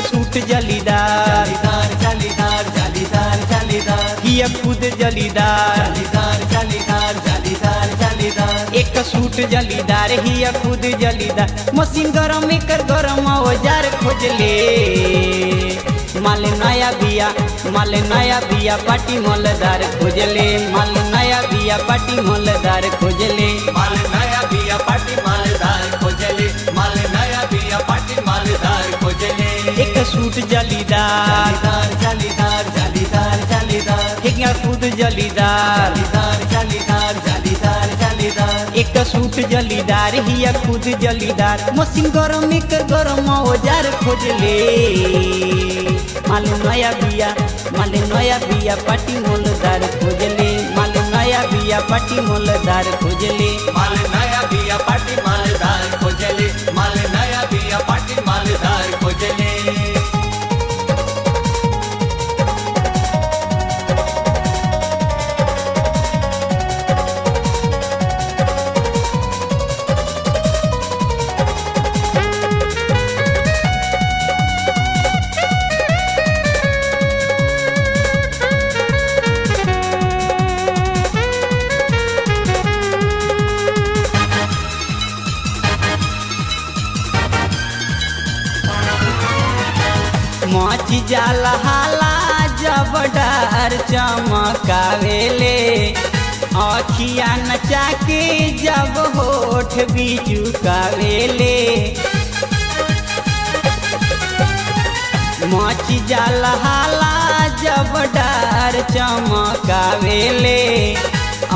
Suit जलीदार जालीदार जालीदार जालीदार जालीदार हिया खुद जलीदार जालीदार जालीदार जालीदार जालीदार एक सूट जलीदार हिया खुद जलीदार मशीन गरम एकर गरम औजार खोजले माल नया बिया पाटी मोलदार खोजले माल नया बिया पाटी मोलदार खोजले माल नया बिया पाटी मालदार खोजले माल नया बिया पाटी मालदार खोजले एक सूट जलीदार जालीदार जालीदार जालीदार जालीदार हिया खुद जलीदार जालीदार जालीदार जालीदार जालीदार एक सूट जलीदार हिया खुद जलीदार मशीन गरम एकर गरम औजार खोजले माल नया बिया पाटी मोलदार खोजले माल नया बिया पाटी मोलदार खोजले माल नया बिया पाटी मालदार खोजले माल नया बिया पाटी मालदार खोजले मच जाला हाला जब डार चमकावेले अखिया नचा के जब होठ भी चुकावेले मच जाला हाला जब डार चमकावेले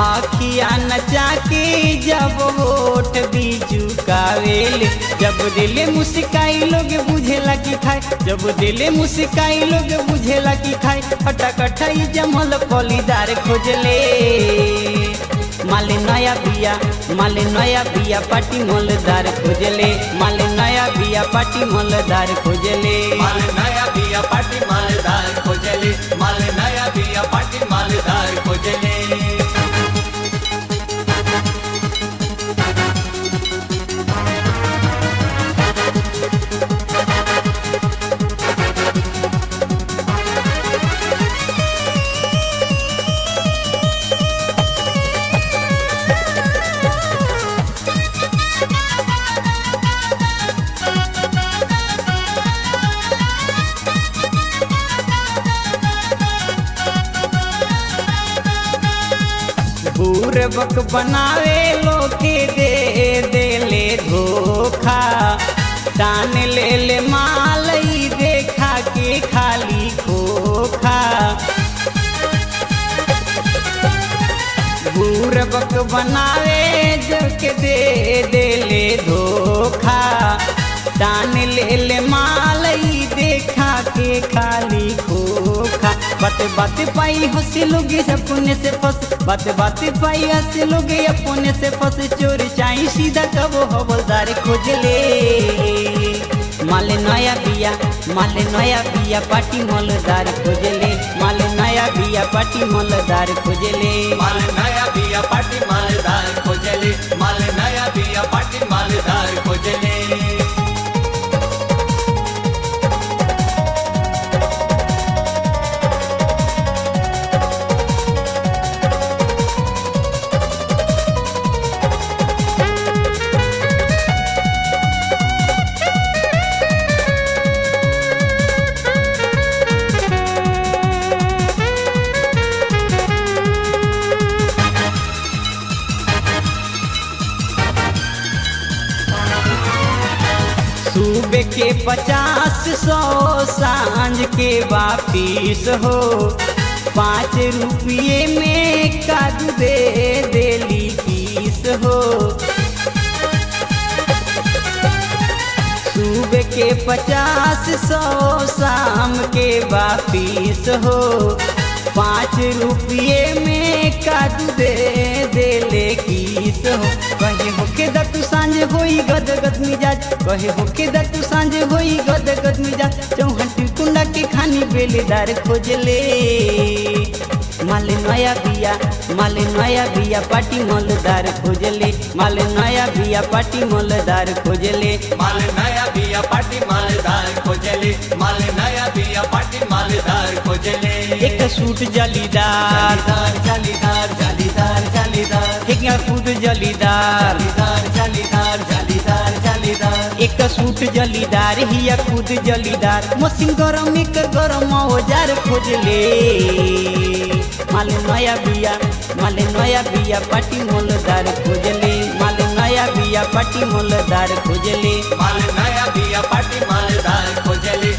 आखिया नचा के जब होठ भी चुकावेले जब दिले मुस्काई लोग बुझेला कि खाए जब दिले मुस्काई लोग बुझेला कि खाए खटा कटाई जमल पलीदार खोजले माल नया बिया पाटी मोलदार खोजले माल नया बिया पाटी मोलदार खोजले माल नया बिया पाटी मालदार खोजले माल नया बिया पाटी मालदार खोजले पूर्वक बनावे लोके देले धोखा तान ले माल ई देखा के खाली खोखा पूर्वक बनावे जो के देले धोखा तान ले माल ई देखा के खाली खोखा बात पाई हंसी लोग अपने से फंस बात पाई हंसी लोग अपने से फंस चोर चाई सीधा कबो हवलदार खोजले माल नया बिया पाटी मोलदार खोजले माल नया बिया पाटी मोलदार खोजले माल नया बिया पाटी मालदार खोजले माल नया बिया पाटी मालदार खोजले सुबह के 50-100 सांझ के वापिस हो 5 रुपये में काजू दे देली किस हो सुबह के 50-100 शाम के वापिस हो 5 रुपये में काजू दे देले किस हो कहे होके दतु सांझ होई गदगद मिजाज कहे होके दतु सांझ होई गदगद मिजाज चौहटी कुंडा के खानी बेलेदार खोजले माल नया बिया पाटी मोलदार खोजले माल नया बिया पाटी मोलदार खोजले माल नया बिया पाटी मालदार खोजले माल एक सूट जलीदार, जालीदार जालीदार जालीदार जालीदार एक सूट जलीदार, जालीदार जालीदार जालीदार जालीदार एक सूट जलीदार हिया खुद जलीदार। मशीन गरम एकर गरम औजार खोजले। माले नया बिया, माले नया बिया पाटी मोलदार खोजले। माले नया बिया पाटी मोलदार खोजले। माल नया बिया पाटी मालदार खोजले